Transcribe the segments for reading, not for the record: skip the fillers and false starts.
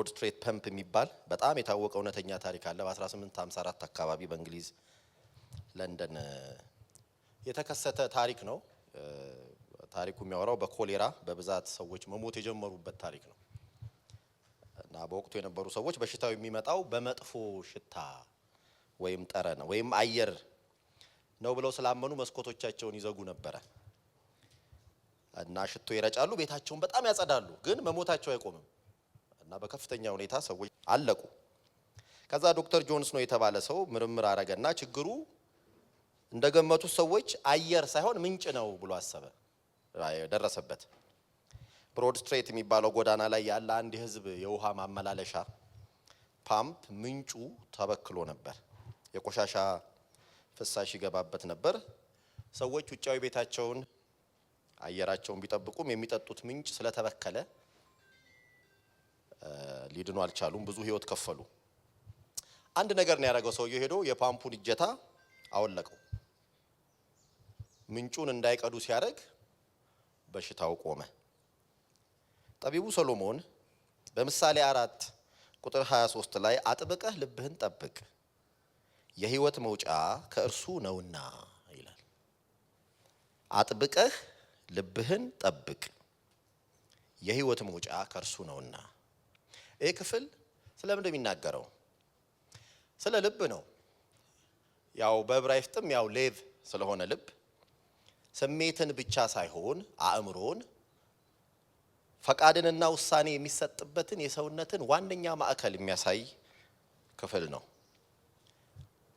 ብሮድ ስትሬት ፐምፕ የሚባል በጣም የታወቀ እውነተኛ ታሪክ አለ። በ1854 አካባቢ በእንግሊዝ ለንደን የተከሰተ ታሪክ ነው። ታሪኩ የሚያወራው በኮሌራ በብዛት ሰዎች መሞት የጀመሩበት ታሪክ ነው። እና በወቅቱ የነበሩ ሰዎች በሽታው የሚመጣው በመጥፎ ሽታ ወይም ጠረን ወይም አየር ነው ብለው ስላመኑ መስኮቶቻቸውን ይዘጉ ነበር። እና ሽቶ ይረጫሉ፣ ቤታቸውን በጣም ያጸዳሉ፣ ግን መሞታቸው አይቆምም። እና በከፍተኛ ሁኔታ ሰዎች አለቁ። ከዛ ዶክተር ጆንስ ነው የተባለ ሰው ምርምር አረጋና ችግሩ እንደገመቱት ሰዎች አየር ሳይሆን ምንጭ ነው ብሎ አሰበ። ደረሰበት። ብሮድ ስትሬት የሚባለው ጎዳና ላይ ያለ አንድ የህዝብ የውሃ ማመላለሻ ፓምፕ ምንጩ ተበክሎ ነበር። የቆሻሻ ፍሳሽ ይገባበት ነበር። ሰዎች ውጫዊ ቤታቸውን አየራቸውን ቢጠብቁም የሚጠጡት ምንጭ ስለተበከለ ሊድኑ አልቻሉም። ብዙ ህይወት ከፈሉ። አንድ ነገር ነው ያደረገው ሰውየው ሄዶ የፓምፑን እጀታ አወለቀው። ምንጩን እንዳይቀዱ ሲያደርግ በሽታው ቆመ። ጠቢቡ ሰሎሞን በምሳሌ 4 ቁጥር 23 ላይ አጥብቀህ ልብህን ጠብቅ የህይወት መውጫ ከእርሱ ነውና ይላል። አጥብቀህ ልብህን ጠብቅ የህይወት መውጫ ከእርሱ ነውና። ይህ ክፍል ስለምን እንደሚናገረው ስለ ልብ ነው። ያው በዕብራይስጥም ያው ሌቭ ስለሆነ ልብ ስሜትን ብቻ ሳይሆን አእምሮን ፈቃድንና ውሳኔ የሚሰጥበትን የሰውነትን ዋነኛ ማዕከል የሚያሳይ ክፍል ነው።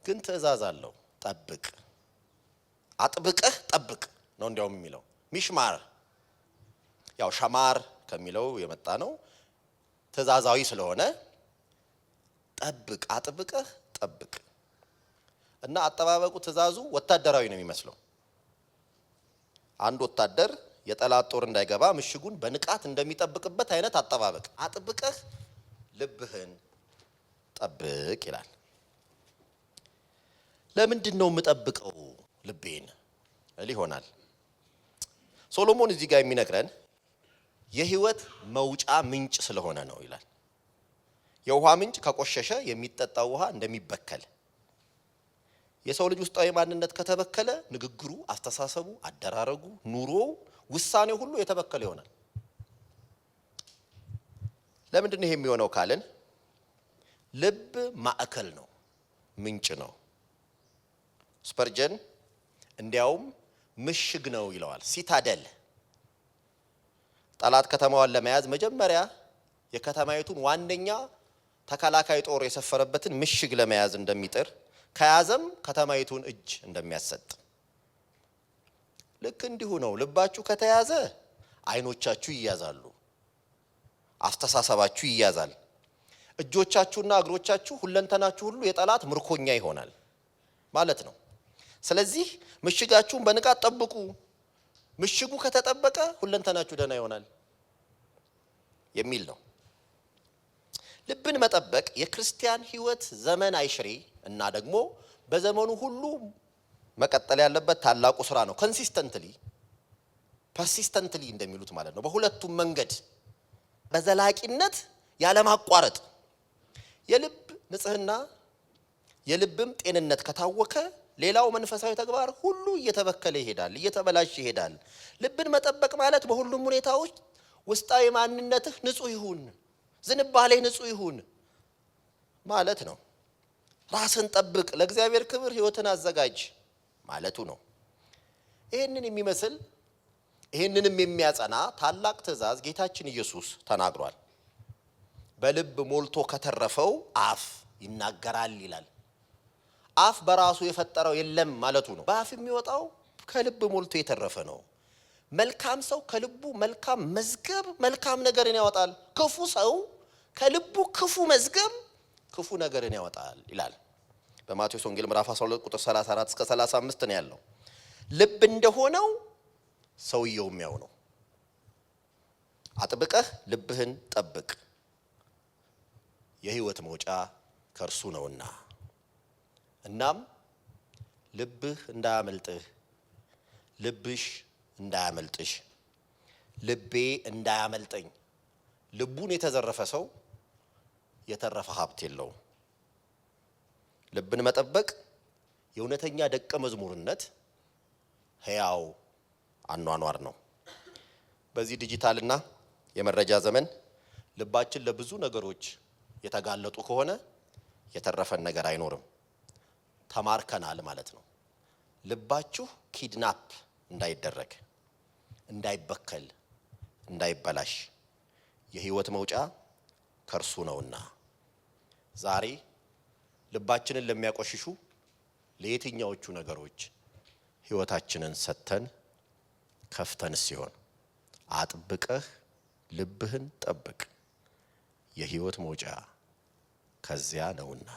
ግን ትእዛዝ አለው። ጠብቅ፣ አጥብቀህ ጠብቅ ነው እንዲያውም የሚለው። ሚሽማር ያው ሸማር ከሚለው የመጣ ነው። ትእዛዛዊ ስለሆነ ጠብቅ፣ አጥብቀህ ጠብቅ እና አጠባበቁ ትእዛዙ ወታደራዊ ነው የሚመስለው። አንድ ወታደር የጠላት ጦር እንዳይገባ ምሽጉን በንቃት እንደሚጠብቅበት አይነት አጠባበቅ። አጥብቀህ ልብህን ጠብቅ ይላል። ለምንድን ነው የምጠብቀው ልቤን ይሆናል? ሶሎሞን እዚህ ጋር የሚነግረን የህይወት መውጫ ምንጭ ስለሆነ ነው ይላል። የውሃ ምንጭ ከቆሸሸ የሚጠጣው ውሃ እንደሚበከል፣ የሰው ልጅ ውስጣዊ ማንነት ከተበከለ ንግግሩ፣ አስተሳሰቡ፣ አደራረጉ፣ ኑሮው፣ ውሳኔው ሁሉ የተበከለ ይሆናል። ለምንድን ነው የሚሆነው ካልን ልብ ማዕከል ነው፣ ምንጭ ነው። ስፐርጀን እንዲያውም ምሽግ ነው ይለዋል። ሲታደል ጠላት ከተማዋን ለመያዝ መጀመሪያ የከተማይቱን ዋነኛ ተከላካይ ጦር የሰፈረበትን ምሽግ ለመያዝ እንደሚጥር ከያዘም ከተማይቱን እጅ እንደሚያሰጥ ልክ እንዲሁ ነው። ልባችሁ ከተያዘ አይኖቻችሁ ይያዛሉ፣ አስተሳሰባችሁ ይያዛል፣ እጆቻችሁና እግሮቻችሁ ሁለንተናችሁ ሁሉ የጠላት ምርኮኛ ይሆናል ማለት ነው። ስለዚህ ምሽጋችሁን በንቃት ጠብቁ። ምሽጉ ከተጠበቀ ሁለንተናችሁ ደህና ይሆናል የሚል ነው። ልብን መጠበቅ የክርስቲያን ህይወት ዘመን አይሽሬ እና ደግሞ በዘመኑ ሁሉ መቀጠል ያለበት ታላቁ ስራ ነው። ኮንሲስተንትሊ ፐርሲስተንትሊ እንደሚሉት ማለት ነው። በሁለቱም መንገድ በዘላቂነት ያለማቋረጥ። የልብ ንጽህና የልብም ጤንነት ከታወከ ሌላው መንፈሳዊ ተግባር ሁሉ እየተበከለ ይሄዳል፣ እየተበላሸ ይሄዳል። ልብን መጠበቅ ማለት በሁሉም ሁኔታዎች ውስጣዊ ማንነትህ ንጹህ ይሁን፣ ዝንባሌህ ንጹህ ይሁን ማለት ነው። ራስን ጠብቅ፣ ለእግዚአብሔር ክብር ህይወትን አዘጋጅ ማለቱ ነው። ይሄንን የሚመስል ይሄንንም የሚያጸና ታላቅ ትእዛዝ ጌታችን ኢየሱስ ተናግሯል። በልብ ሞልቶ ከተረፈው አፍ ይናገራል ይላል። አፍ በራሱ የፈጠረው የለም ማለቱ ነው። በአፍ የሚወጣው ከልብ ሞልቶ የተረፈ ነው። መልካም ሰው ከልቡ መልካም መዝገብ መልካም ነገርን ያወጣል። ክፉ ሰው ከልቡ ክፉ መዝገብ ክፉ ነገርን ያወጣል ይላል። በማቴዎስ ወንጌል ምዕራፍ 12 ቁጥር 34 እስከ 35 ነው ያለው። ልብ እንደሆነው ሰውየው የሚያው ነው። አጥብቀህ ልብህን ጠብቅ የህይወት መውጫ ከእርሱ ነውና። እናም ልብህ እንዳያመልጥህ፣ ልብሽ እንዳያመልጥሽ፣ ልቤ እንዳያመልጠኝ። ልቡን የተዘረፈ ሰው የተረፈ ሀብት የለውም። ልብን መጠበቅ የእውነተኛ ደቀ መዝሙርነት ሕያው አኗኗር ነው። በዚህ ዲጂታልና የመረጃ ዘመን ልባችን ለብዙ ነገሮች የተጋለጡ ከሆነ የተረፈን ነገር አይኖርም። ተማርከናል ማለት ነው። ልባችሁ ኪድናፕ እንዳይደረግ፣ እንዳይበከል፣ እንዳይበላሽ የህይወት መውጫ ከርሱ ነውና ዛሬ ልባችንን ለሚያቆሽሹ ለየትኛዎቹ ነገሮች ህይወታችንን ሰጥተን ከፍተን ሲሆን አጥብቀህ ልብህን ጠብቅ፣ የህይወት መውጫ ከዚያ ነውና።